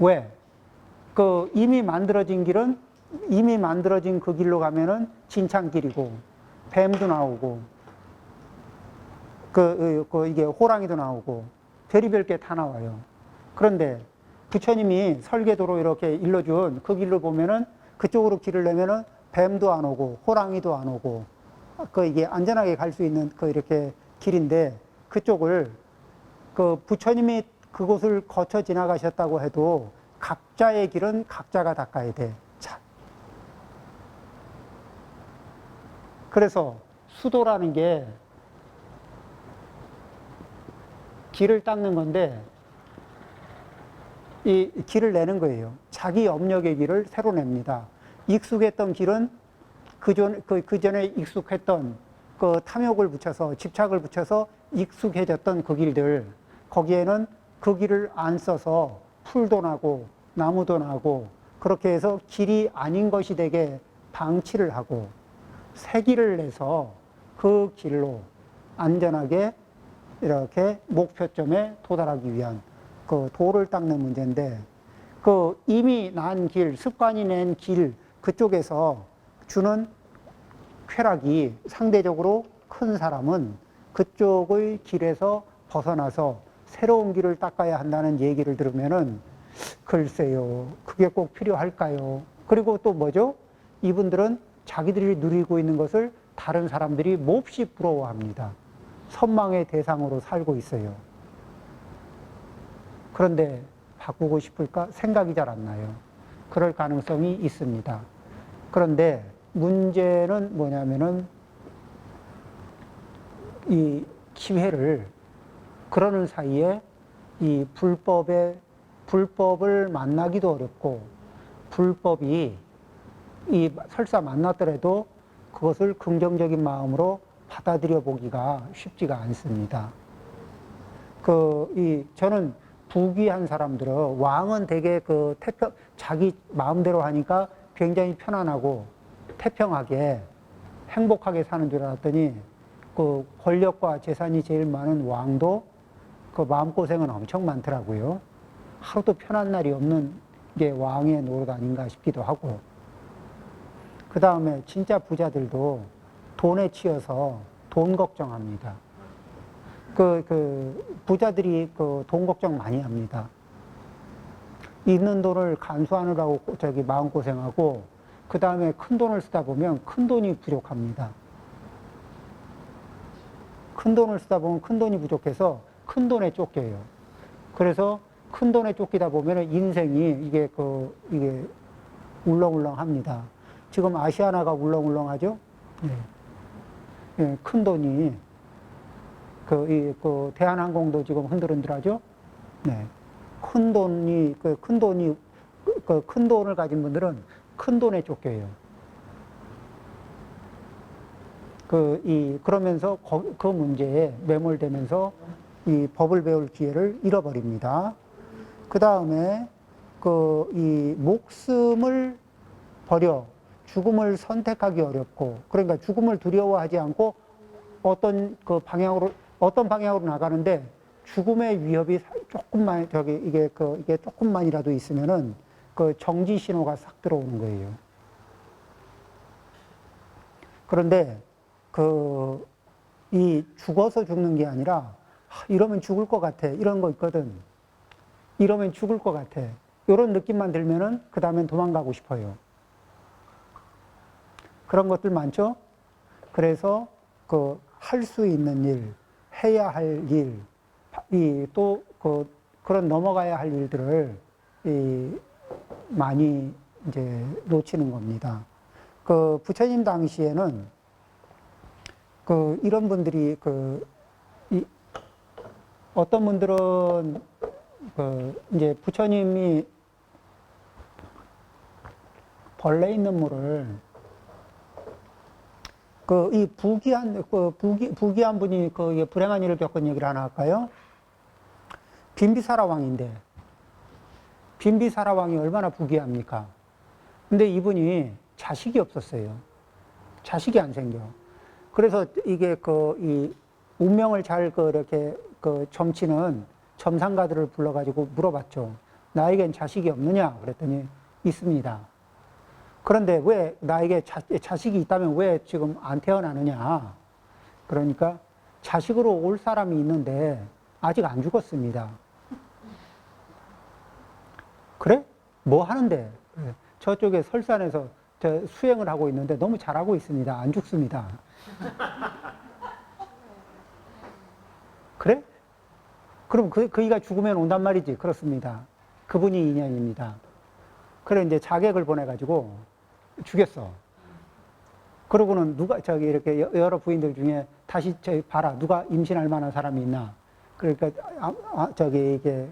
왜? 이미 만들어진 길은, 이미 만들어진 그 길로 가면은 진창길이고, 뱀도 나오고, 이게 호랑이도 나오고, 별의별 게 다 나와요. 그런데 부처님이 설계도로 이렇게 일러준 그 길로 보면은 그쪽으로 길을 내면은 뱀도 안 오고, 호랑이도 안 오고, 이게 안전하게 갈 수 있는 이렇게 길인데, 그쪽을 부처님이 그곳을 거쳐 지나가셨다고 해도 각자의 길은 각자가 닦아야 돼. 자. 그래서 수도라는 게 길을 닦는 건데, 이 길을 내는 거예요. 자기 업력의 길을 새로 냅니다. 익숙했던 길은 그 전에 익숙했던 탐욕을 붙여서, 집착을 붙여서 익숙해졌던 그 길들, 거기에는 그 길을 안 써서 풀도 나고 나무도 나고 그렇게 해서 길이 아닌 것이 되게 방치를 하고, 새 길을 내서 그 길로 안전하게 이렇게 목표점에 도달하기 위한 도를 닦는 문제인데, 이미 난 길, 습관이 낸 길, 그쪽에서 주는 쾌락이 상대적으로 큰 사람은 그쪽의 길에서 벗어나서 새로운 길을 닦아야 한다는 얘기를 들으면은, 글쎄요, 그게 꼭 필요할까요? 그리고 또 뭐죠? 이분들은 자기들이 누리고 있는 것을 다른 사람들이 몹시 부러워합니다. 선망의 대상으로 살고 있어요. 그런데 바꾸고 싶을까? 생각이 잘 안 나요. 그럴 가능성이 있습니다. 그런데 문제는 뭐냐면은, 이 기회를, 그러는 사이에 이 불법을 만나기도 어렵고, 불법이 설사 만났더라도 그것을 긍정적인 마음으로 받아들여 보기가 쉽지가 않습니다. 저는 부귀한 사람들은, 왕은 되게 자기 마음대로 하니까 굉장히 편안하고 태평하게 행복하게 사는 줄 알았더니, 권력과 재산이 제일 많은 왕도 마음고생은 엄청 많더라고요. 하루도 편한 날이 없는 게 왕의 노릇 아닌가 싶기도 하고, 그 다음에 진짜 부자들도 돈에 치여서 돈 걱정합니다. 부자들이 돈 걱정 많이 합니다. 있는 돈을 간수하느라고 마음고생하고, 그 다음에 큰 돈을 쓰다 보면 큰 돈이 부족합니다. 큰 돈을 쓰다 보면 큰 돈이 부족해서 큰 돈에 쫓겨요. 그래서 큰 돈에 쫓기다 보면 인생이 이게 울렁울렁합니다. 지금 아시아나가 울렁울렁하죠? 네. 네, 큰 돈이 대한항공도 지금 흔들흔들하죠? 네. 큰 돈을 가진 분들은 큰 돈에 쫓겨요. 그러면서 그 문제에 매몰되면서 이 법을 배울 기회를 잃어버립니다. 그 다음에 이 목숨을 버려 죽음을 선택하기 어렵고, 그러니까 죽음을 두려워하지 않고 어떤 방향으로 나가는데, 죽음의 위협이 조금만 이게 조금만이라도 있으면은 정지 신호가 싹 들어오는 거예요. 그런데 이 죽어서 죽는 게 아니라, 이러면 죽을 것 같아, 이런 거 있거든. 이러면 죽을 것 같아, 이런 느낌만 들면은 그 다음엔 도망가고 싶어요. 그런 것들 많죠? 그래서 할 수 있는 일, 해야 할 일, 또 그런 넘어가야 할 일들을 많이 이제 놓치는 겁니다. 부처님 당시에는 이런 분들이 어떤 분들은 이제 부처님이 벌레 있는 물을 이 부귀한 분이 불행한 일을 겪은 얘기를 하나 할까요? 빈비사라 왕인데, 빈비사라 왕이 얼마나 부귀합니까? 근데 이분이 자식이 없었어요. 자식이 안 생겨. 그래서 이게 이 운명을 잘 이렇게 점치는 점상가들을 불러가지고 물어봤죠. 나에겐 자식이 없느냐? 그랬더니 있습니다. 그런데 왜 나에게 자식이 있다면 왜 지금 안 태어나느냐? 그러니까 자식으로 올 사람이 있는데 아직 안 죽었습니다. 그래? 뭐 하는데? 그래. 저쪽에 설산에서 저 수행을 하고 있는데 너무 잘하고 있습니다. 안 죽습니다. 그래? 그럼 그이가 죽으면 온단 말이지. 그렇습니다. 그분이 인연입니다. 그래, 이제 자객을 보내가지고 죽였어. 그러고는 누가, 저기 이렇게 여러 부인들 중에 다시 저기 봐라. 누가 임신할 만한 사람이 있나. 그러니까, 저기 이게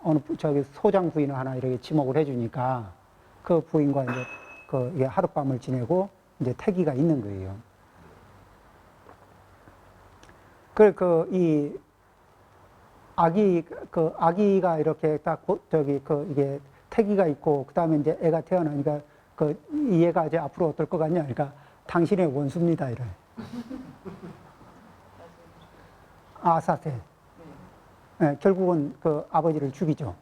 어느, 저기 소장 부인을 하나 이렇게 지목을 해주니까 그 부인과 이제 이게 하룻밤을 지내고 이제 태기가 있는 거예요. 이 아기가 이렇게 딱, 이게 태기가 있고, 그 다음에 이제 애가 태어나니까, 이 애가 이제 앞으로 어떨 것 같냐? 그러니까, 당신의 원수입니다, 이래. 아사세. 네, 결국은 그 아버지를 죽이죠.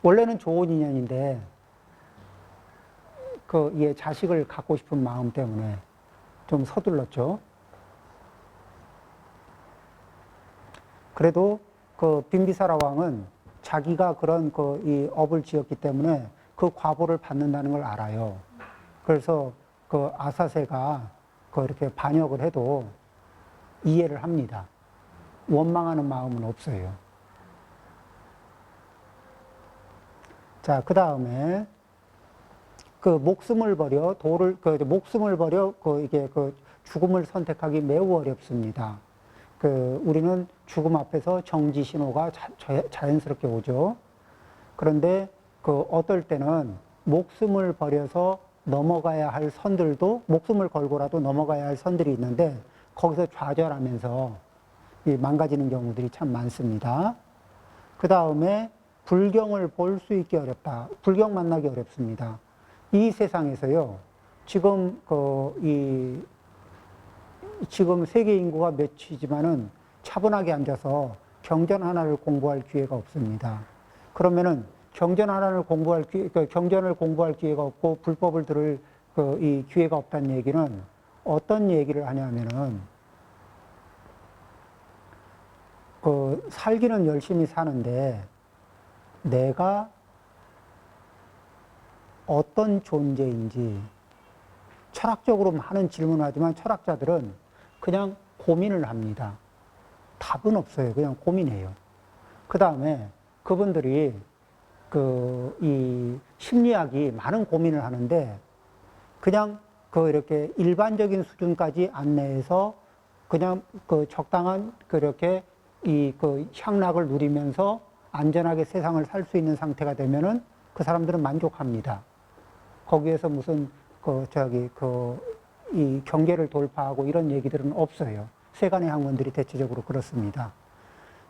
원래는 좋은 인연인데, 이 자식을 갖고 싶은 마음 때문에 좀 서둘렀죠. 그래도 빈비사라 왕은 자기가 그런 이 업을 지었기 때문에 그 과보를 받는다는 걸 알아요. 그래서 아사세가 이렇게 반역을 해도 이해를 합니다. 원망하는 마음은 없어요. 자, 그 다음에 목숨을 버려 이게 죽음을 선택하기 매우 어렵습니다. 우리는 죽음 앞에서 정지 신호가 자연스럽게 오죠. 그런데 어떨 때는 목숨을 버려서 넘어가야 할 선들도, 목숨을 걸고라도 넘어가야 할 선들이 있는데 거기서 좌절하면서 망가지는 경우들이 참 많습니다. 그 다음에 불경을 볼 수 있기 어렵다. 불경 만나기 어렵습니다. 이 세상에서요, 지금 지금 세계 인구가 몇이지만은 차분하게 앉아서 경전 하나를 공부할 기회가 없습니다. 그러면은 경전 하나를 공부할 경전을 공부할 기회가 없고 불법을 들을 이 기회가 없다는 얘기는 어떤 얘기를 하냐면은 살기는 열심히 사는데 내가 어떤 존재인지 철학적으로 많은 질문을 하지만 철학자들은 그냥 고민을 합니다. 답은 없어요. 그냥 고민해요. 그 다음에 그분들이 이 심리학이 많은 고민을 하는데 그냥 이렇게 일반적인 수준까지 안내해서 그냥 적당한 그렇게 향락을 누리면서 안전하게 세상을 살 수 있는 상태가 되면은 그 사람들은 만족합니다. 거기에서 무슨 이 경계를 돌파하고 이런 얘기들은 없어요. 세간의 학문들이 대체적으로 그렇습니다.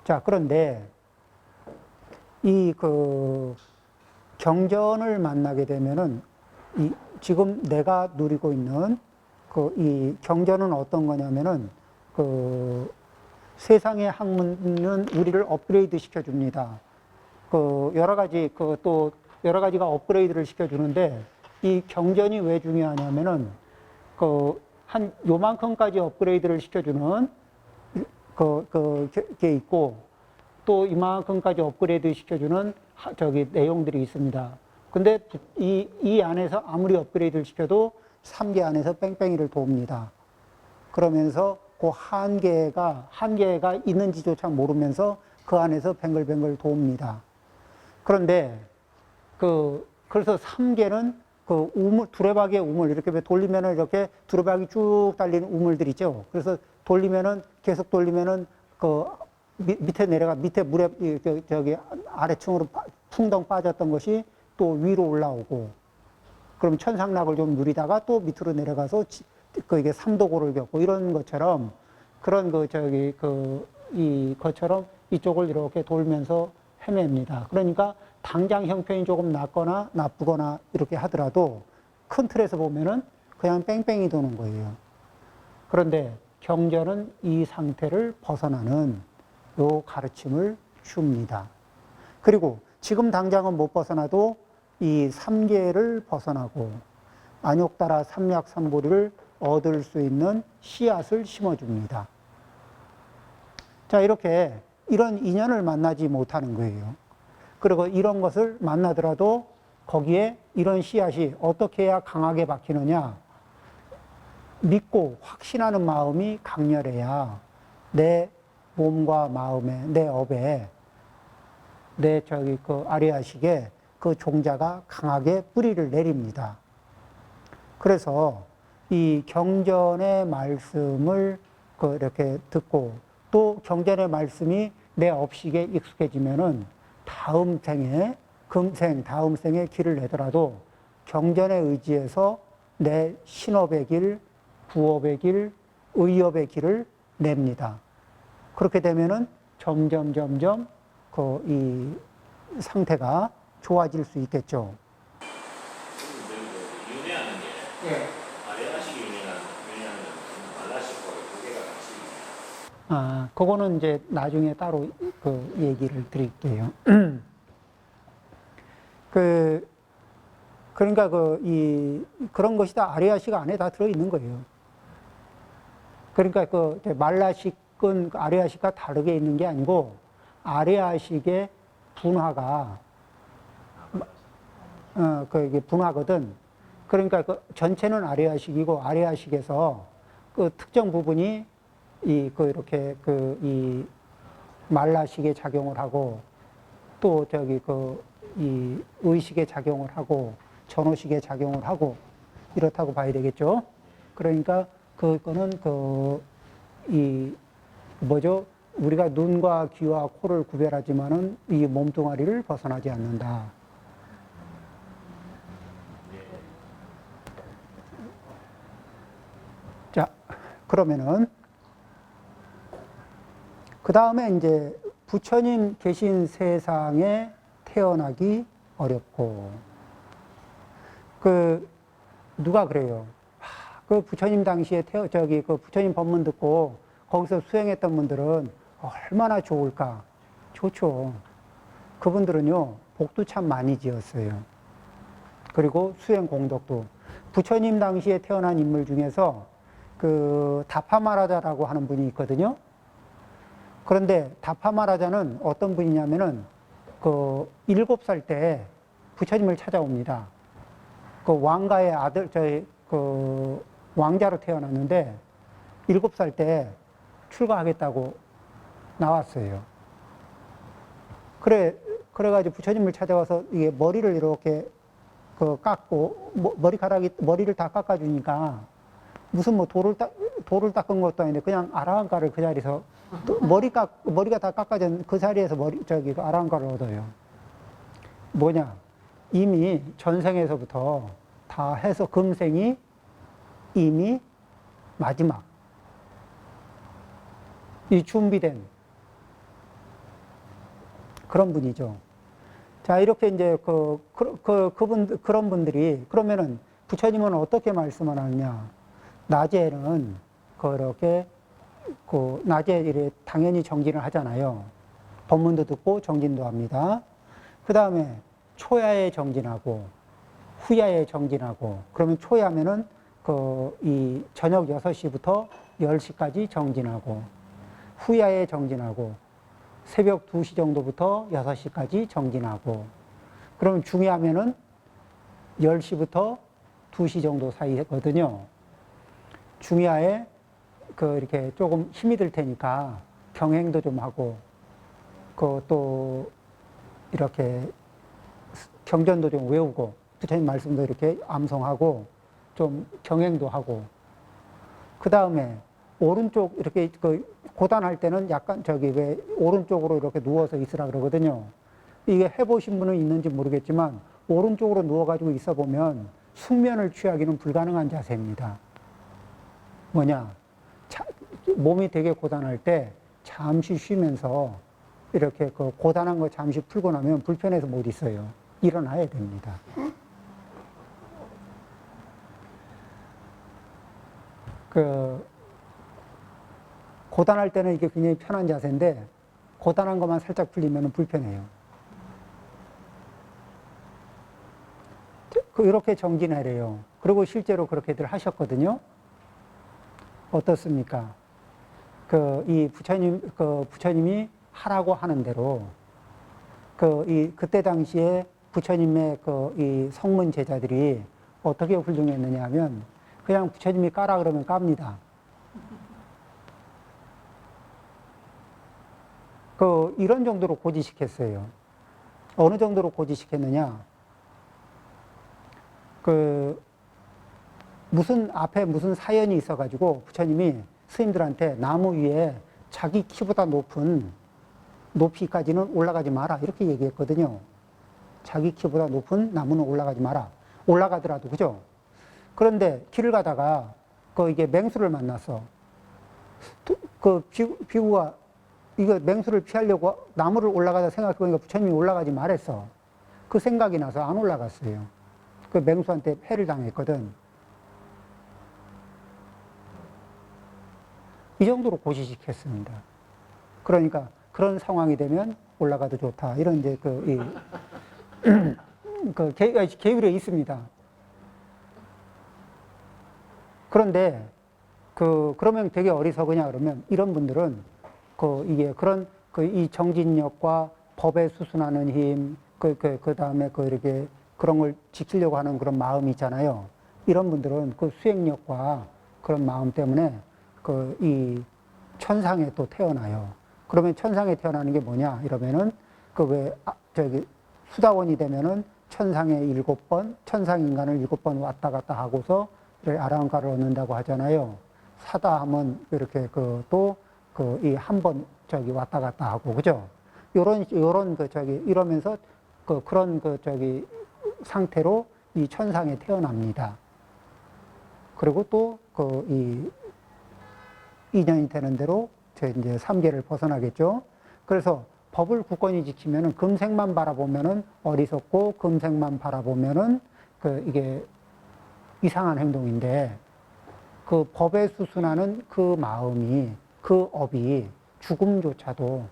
자, 그런데 이 경전을 만나게 되면은 지금 내가 누리고 있는 이 경전은 어떤 거냐면은 세상의 학문은 우리를 업그레이드 시켜줍니다. 여러 가지가 업그레이드를 시켜주는데 이 경전이 왜 중요하냐면은 한 요만큼까지 업그레이드를 시켜주는 게 있고 또 이만큼까지 업그레이드 시켜주는 내용들이 있습니다. 근데 이 안에서 아무리 업그레이드를 시켜도 3개 안에서 뺑뺑이를 돕니다. 그러면서 그 한계가 있는지조차 모르면서 그 안에서 뱅글뱅글 돕니다. 그런데 그래서 3개는 두레박이의 우물, 이렇게 돌리면은 이렇게 두레박이 쭉 달리는 우물들 있죠. 그래서 계속 돌리면은 밑에 밑에 물에, 아래층으로 풍덩 빠졌던 것이 또 위로 올라오고, 그럼 천상락을 좀 누리다가 또 밑으로 내려가서 이게 삼도고를 겪고 이런 것처럼 것처럼 이쪽을 이렇게 돌면서 헤맵니다. 그러니까 당장 형편이 조금 낫거나 나쁘거나 이렇게 하더라도 큰 틀에서 보면은 그냥 뺑뺑이 도는 거예요. 그런데 경전은 이 상태를 벗어나는 요 가르침을 줍니다. 그리고 지금 당장은 못 벗어나도 이 삼계를 벗어나고 안욕따라 삼약삼보리를 얻을 수 있는 씨앗을 심어줍니다. 자, 이렇게 이런 인연을 만나지 못하는 거예요. 그리고 이런 것을 만나더라도 거기에 이런 씨앗이 어떻게 해야 강하게 박히느냐? 믿고 확신하는 마음이 강렬해야 내 몸과 마음에, 내 업에, 내 그 아리아식에 그 종자가 강하게 뿌리를 내립니다. 그래서 이 경전의 말씀을 이렇게 듣고 또 경전의 말씀이 내 업식에 익숙해지면은 다음 생에, 금생, 다음 생에 길을 내더라도 경전에 의지해서 내 신업의 길, 부업의 길, 의업의 길을 냅니다. 그렇게 되면은 점점 이 상태가 좋아질 수 있겠죠. 윤회하는 게 아래아식이 윤회하는 말라식하고 두 개가 같이. 그거는 이제 나중에 따로 그 얘기를 드릴게요. 그러니까 그런 것이 다 아리아식 안에 다 들어있는 거예요. 그러니까 말라식은 아리아식과 다르게 있는 게 아니고, 아리아식의 분화가, 이게 분화거든. 그러니까 전체는 아리아식이고, 아리아식에서 그 특정 부분이 이렇게 이 말라식에 작용을 하고, 또 이 의식에 작용을 하고, 전호식에 작용을 하고, 이렇다고 봐야 되겠죠. 그러니까 그거는 우리가 눈과 귀와 코를 구별하지만은 이 몸뚱아리를 벗어나지 않는다. 자, 그러면은 그 다음에 이제 부처님 계신 세상에 태어나기 어렵고, 누가 그래요? 그 부처님 당시에 그 부처님 법문 듣고 거기서 수행했던 분들은 얼마나 좋을까? 좋죠. 그분들은요, 복도 참 많이 지었어요. 그리고 수행 공덕도. 부처님 당시에 태어난 인물 중에서 다파마라자라고 하는 분이 있거든요. 그런데 다파마라자는 어떤 분이냐면은 7살 때 부처님을 찾아옵니다. 왕가의 아들, 왕자로 태어났는데 7살 때 출가하겠다고 나왔어요. 그래가지고 부처님을 찾아와서 이게 머리를 이렇게 깎고, 머리를 다 깎아주니까 무슨 돌을 닦은 것도 아닌데 그냥 아라한가를 그 자리에서 머리가 다 깎아진 그 자리에서 아라한가를 얻어요. 뭐냐? 이미 전생에서부터 다 해서 금생이 이미 마지막. 이 준비된 그런 분이죠. 자, 이렇게 이제 그런 분들이, 그러면은 부처님은 어떻게 말씀을 하느냐? 낮에는 낮에 이래 당연히 정진을 하잖아요. 법문도 듣고 정진도 합니다. 그 다음에 초야에 정진하고, 후야에 정진하고, 그러면 초야면은 이 저녁 6시부터 10시까지 정진하고, 후야에 정진하고, 새벽 2시 정도부터 6시까지 정진하고, 그러면 중야면은 10시부터 2시 정도 사이거든요. 중야에 이렇게 조금 힘이 들 테니까 경행도 좀 하고, 또 이렇게 경전도 좀 외우고, 부처님 말씀도 이렇게 암송하고, 좀 경행도 하고, 그 다음에 오른쪽 이렇게 고단할 때는 약간 왜 오른쪽으로 이렇게 누워서 있으라 그러거든요. 이게 해보신 분은 있는지 모르겠지만 오른쪽으로 누워가지고 있어 보면 숙면을 취하기는 불가능한 자세입니다. 뭐냐? 몸이 되게 고단할 때 잠시 쉬면서 이렇게 고단한 거 잠시 풀고 나면 불편해서 못 있어요. 일어나야 됩니다. 고단할 때는 이게 굉장히 편한 자세인데, 고단한 것만 살짝 풀리면 불편해요. 이렇게 정진하래요. 그리고 실제로 그렇게들 하셨거든요. 어떻습니까? 부처님이 하라고 하는 대로, 그때 당시에 부처님의 이 성문 제자들이 어떻게 훌륭했느냐 하면, 그냥 부처님이 까라 그러면 깝니다. 이런 정도로 고지식했어요. 어느 정도로 고지식했느냐? 앞에 무슨 사연이 있어가지고 부처님이 스님들한테 나무 위에 자기 키보다 높은 높이까지는 올라가지 마라. 이렇게 얘기했거든요. 자기 키보다 높은 나무는 올라가지 마라. 올라가더라도, 그죠? 그런데 길을 가다가 이게 맹수를 만났어. 비구가 이거 맹수를 피하려고 나무를 올라가다 생각해보니까 부처님이 올라가지 말했어. 그 생각이 나서 안 올라갔어요. 그 맹수한테 해를 당했거든. 이 정도로 고지식했습니다. 그러니까 그런 상황이 되면 올라가도 좋다. 이런 이제 계율에 있습니다. 그런데 그러면 되게 어리석으냐 그러면 이런 분들은 이게 이 정진력과 법에 수순하는 힘, 그 다음에 이렇게 그런 걸 지키려고 하는 그런 마음이 있잖아요. 이런 분들은 수행력과 그런 마음 때문에 이 천상에 또 태어나요. 그러면 천상에 태어나는 게 뭐냐? 이러면은 수다원이 되면은 천상에 7번, 천상인간을 7번 왔다 갔다 하고서 아랑가를 얻는다고 하잖아요. 사다 하면 이렇게 이 한 번 왔다 갔다 하고, 그죠? 이러면서 그런 상태로 이 천상에 태어납니다. 그리고 또 이 인연이 되는 대로 이제 삼계를 벗어나겠죠. 그래서 법을 굳건히 지키면은 금생만 바라보면은 어리석고 금생만 바라보면은 이게 이상한 행동인데 법에 수순하는 그 마음이 그 업이 죽음조차도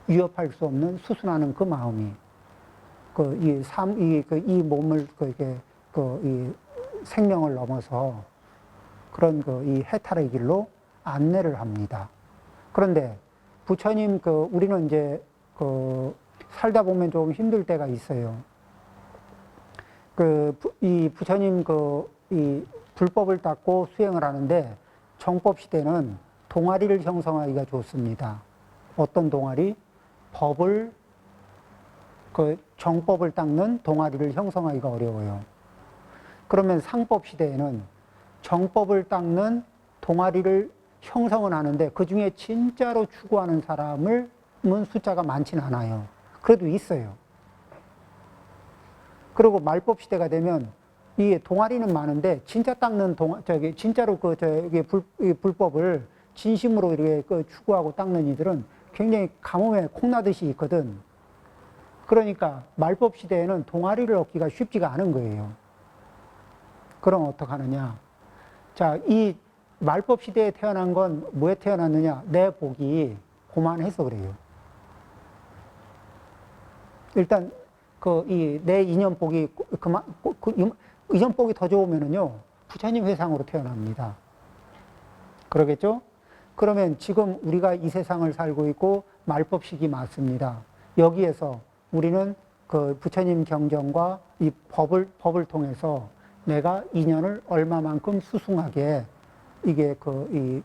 위협할 수 없는 수순하는 그 마음이 이 몸을 이 생명을 넘어서 그런 이 해탈의 길로 안내를 합니다. 그런데 부처님 우리는 이제 살다 보면 좀 힘들 때가 있어요. 이 부처님 이 불법을 닦고 수행을 하는데 정법 시대는 동아리를 형성하기가 좋습니다. 어떤 동아리? 정법을 닦는 동아리를 형성하기가 어려워요. 그러면 상법 시대에는 정법을 닦는 동아리를 형성은 하는데 그 중에 진짜로 추구하는 사람은 숫자가 많지는 않아요. 그래도 있어요. 그리고 말법 시대가 되면 이 동아리는 많은데 진짜 닦는 진짜로 불법을 진심으로 이렇게 추구하고 닦는 이들은 굉장히 가뭄에 콩나듯이 있거든. 그러니까 말법 시대에는 동아리를 얻기가 쉽지가 않은 거예요. 그럼 어떡하느냐? 자, 이 말법 시대에 태어난 건 뭐에 태어났느냐? 내 복이 고만해서 그래요. 일단 내 인연복이 인연복이 더 좋으면은요 부처님 회상으로 태어납니다. 그러겠죠? 그러면 지금 우리가 이 세상을 살고 있고 말법 시기 맞습니다. 여기에서 우리는 부처님 경전과 이 법을 통해서 내가 인연을 얼마만큼 수승하게 이게 이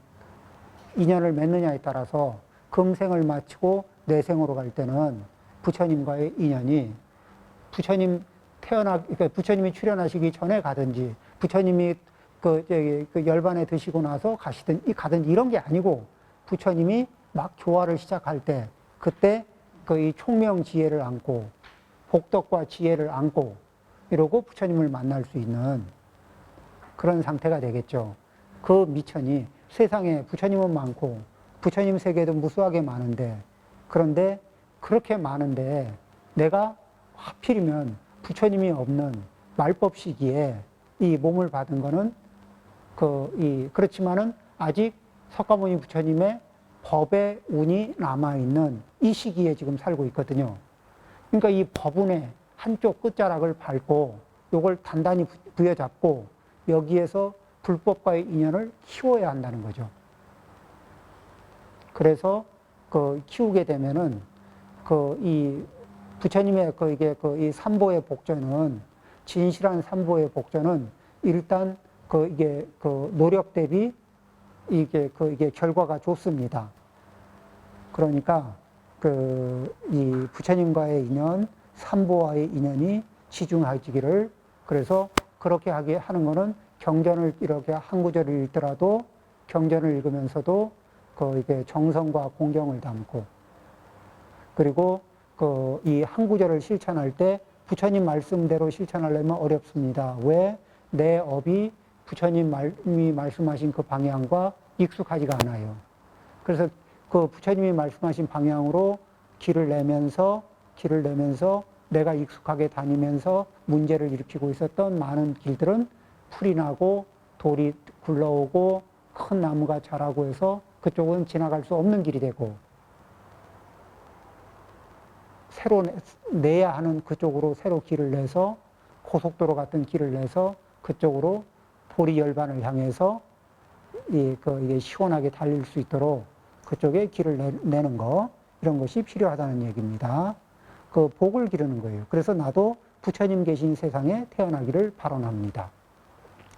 인연을 맺느냐에 따라서 금생을 마치고 내생으로 갈 때는 부처님과의 인연이 그러니까 부처님이 출현하시기 전에 가든지 부처님이 열반에 드시고 나서 가든지 이런 게 아니고 부처님이 막 교화를 시작할 때 그때 이 총명 지혜를 안고 복덕과 지혜를 안고 이러고 부처님을 만날 수 있는 그런 상태가 되겠죠. 그 미천이 세상에 부처님은 많고 부처님 세계도 무수하게 많은데 그런데 그렇게 많은데 내가 하필이면 부처님이 없는 말법 시기에 이 몸을 받은 거는 그렇지만은 아직 석가모니 부처님의 법의 운이 남아있는 이 시기에 지금 살고 있거든요. 그러니까 이 법운의 한쪽 끝자락을 밟고 요걸 단단히 부여잡고 여기에서 불법과의 인연을 키워야 한다는 거죠. 그래서 그 키우게 되면은 그 이 부처님의 이 삼보의 복전은 진실한 삼보의 복전은 일단 이게 노력 대비 이게 결과가 좋습니다. 그러니까 이 부처님과의 인연, 삼보와의 인연이 지중해지기를, 그래서 그렇게 하게 하는 거는 경전을 이렇게 한 구절을 읽더라도 경전을 읽으면서도 이게 정성과 공경을 담고, 그리고 이 한 구절을 실천할 때 부처님 말씀대로 실천하려면 어렵습니다. 왜? 내 업이 부처님이 말씀하신 그 방향과 익숙하지가 않아요. 그래서 그 부처님이 말씀하신 방향으로 길을 내면서 내가 익숙하게 다니면서 문제를 일으키고 있었던 많은 길들은 풀이 나고 돌이 굴러오고 큰 나무가 자라고 해서 그쪽은 지나갈 수 없는 길이 되고, 새로 내야 하는 그쪽으로 새로 길을 내서 고속도로 같은 길을 내서 그쪽으로 보리 열반을 향해서 이게 시원하게 달릴 수 있도록 그쪽에 길을 내는 거, 이런 것이 필요하다는 얘기입니다. 그 복을 기르는 거예요. 그래서 나도 부처님 계신 세상에 태어나기를 발언합니다.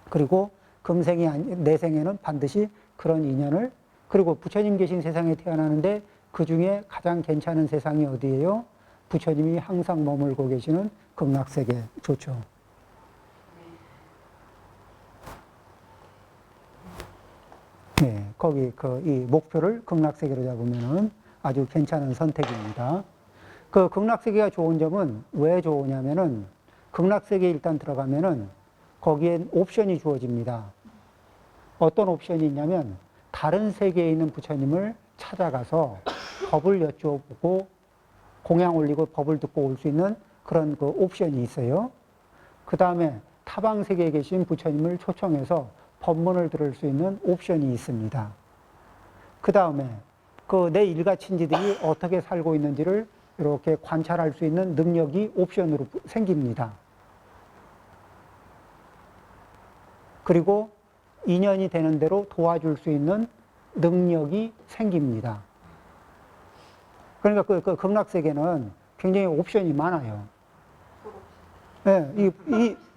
그리고 금생이 아니 내생에는 반드시 그런 인연을, 그리고 부처님 계신 세상에 태어나는데 그 중에 가장 괜찮은 세상이 어디예요? 부처님이 항상 머물고 계시는 극락세계 좋죠. 네, 거기 이 목표를 극락세계로 잡으면은 아주 괜찮은 선택입니다. 그 극락세계가 좋은 점은 왜 좋으냐면은 극락세계에 일단 들어가면은 거기엔 옵션이 주어집니다. 어떤 옵션이 있냐면 다른 세계에 있는 부처님을 찾아가서 법을 여쭤보고 공양 올리고 법을 듣고 올 수 있는 그런 그 옵션이 있어요. 그 다음에 타방 세계에 계신 부처님을 초청해서 법문을 들을 수 있는 옵션이 있습니다. 그 다음에 내 일가친지들이 어떻게 살고 있는지를 이렇게 관찰할 수 있는 능력이 옵션으로 생깁니다. 그리고 인연이 되는 대로 도와줄 수 있는 능력이 생깁니다. 그러니까 그 극락세계는 굉장히 옵션이 많아요. 네,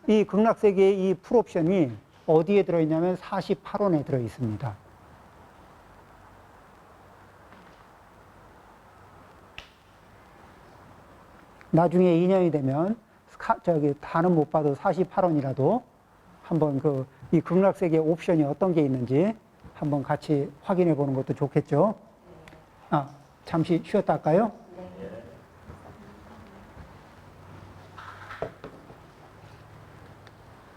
이 극락세계의 이 풀옵션이 어디에 들어있냐면 48원에 들어있습니다. 나중에 인연이 되면 다는 못 봐도 48원이라도 한번 이 극락세계 옵션이 어떤 게 있는지 한번 같이 확인해 보는 것도 좋겠죠. 잠시 쉬었다 할까요?